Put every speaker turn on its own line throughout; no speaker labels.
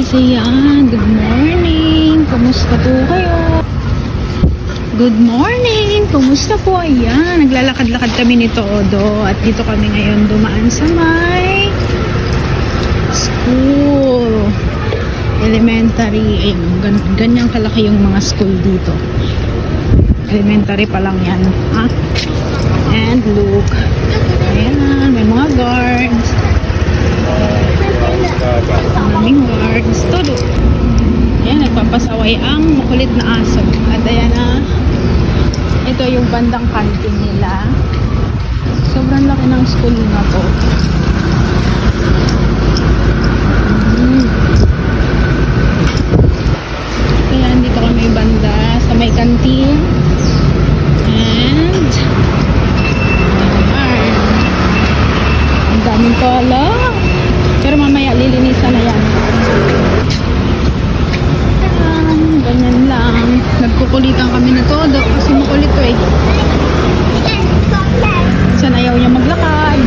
guys, ayan. Good morning. Kumusta po kayo? Good morning. Kumusta po? Ayan. Naglalakad-lakad kami ni Todo. At dito kami ngayon dumaan sa may school. Elementary. Ganyang kalaki yung mga school dito. Elementary pa lang yan. Ha? And look. Ayan. May mga guards. Maraming guards. Todo. Ayan, nagpapasaway ang makulit na aso. At ayan na, ito yung bandang canteen nila. Sobrang laki ng school na to. Ayan, dito kami banda sa may canteen. And ayan, ang daming pala. Pero mamaya lilinisan na yan. Ganyan lang. Nagkukulitan kami na Todo kasi makulit to eh. Saan ayaw niya maglakad.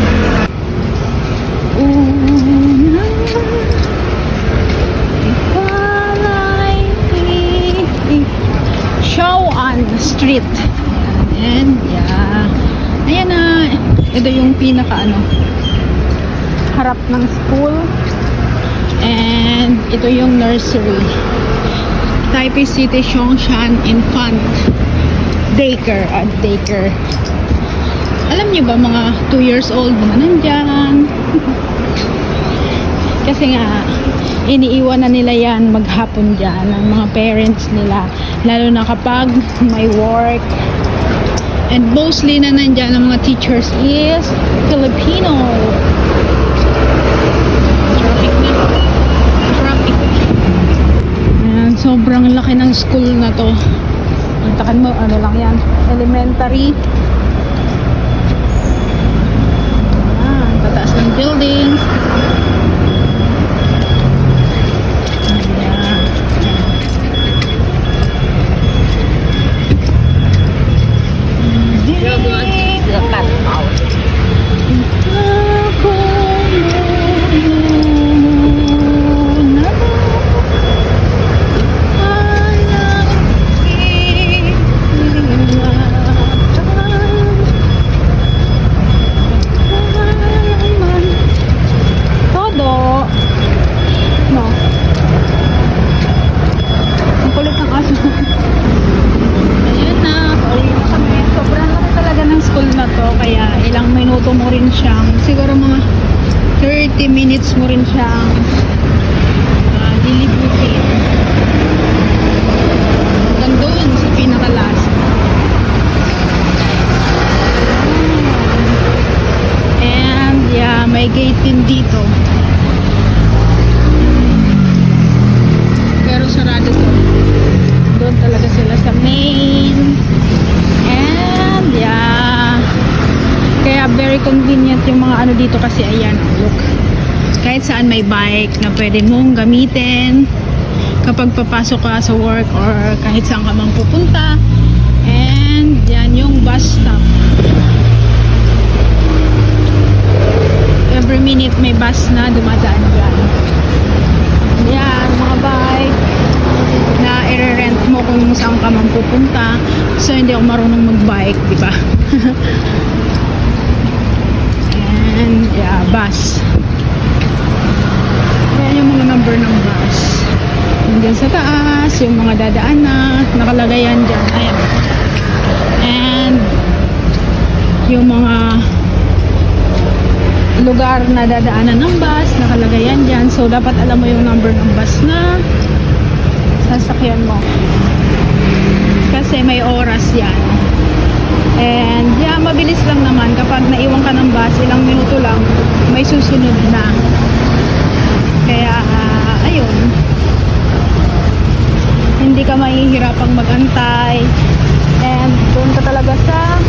Show on the street. And yeah. Ayan na. Ito yung pinaka harap ng school. And ito yung nursery. Taipei City Zhongshan Infant Daycare at Daycare. Alam niyo ba mga 2 years old mga nandyan? Kasi nga iniiwan na nila yan maghapon dyan ng mga parents nila, lalo na kapag may work. And mostly na nandyan ng mga teachers is Filipino. Traffic na. Traffic. Sobrang laki ng school na to. Antakan mo, ano lang yan, elementary. Ayan, pataas ng building. Ayan. Mo rin siyang siguro mga 30 minutes mo rin siyang dilibutin hanggang doon sa pinaka last. And yeah, may gate din dito pero sarado to. Doon talaga sila sa main. And yeah, kaya very convenient yung mga dito kasi ayan, look. Kahit saan may bike na pwede mong gamitin kapag papasok ka sa work or kahit saan ka mang pupunta. And yan yung bus stop. Every minute may bus na dumadaan dyan. Yan, mga bike na i-rent mo kung saan ka mang pupunta. So hindi ako marunong mag-bike, di ba? And yeah, bus. Ayan yung mga number ng bus. Nandyan sa taas, yung mga dadaan na nakalagay yan dyan. Ayan. And yung mga lugar na dadaanan ng bus, nakalagay yan dyan. So dapat alam mo yung number ng bus na sasakyan mo. Kasi may oras yan. And yeah, mabilis lang naman kapag naiwan ka ng bus, ilang minuto lang may susunod na. Kaya ayun, hindi ka mahihirapang magantay. And doon ka talaga sa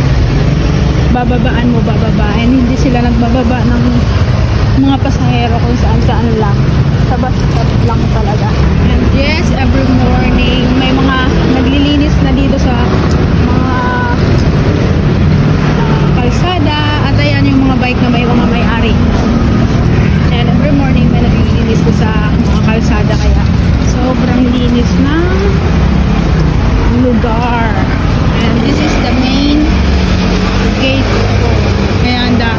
bababaan mo, bababa. And hindi sila nagbababa ng mga pasahero kung saan lang, sa bus stop lang talaga. And yes, every morning may mga naglilinis na dito sa mga kalsada. At ayan yung mga bike na may mga may-ari. And every morning may naglilinis sa mga kalsada, kaya Edgar. And this is the main gate. Ayan, the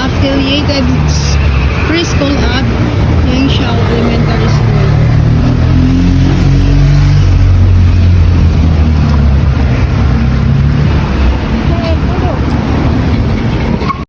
affiliated preschool at Yang Shao Elementary School.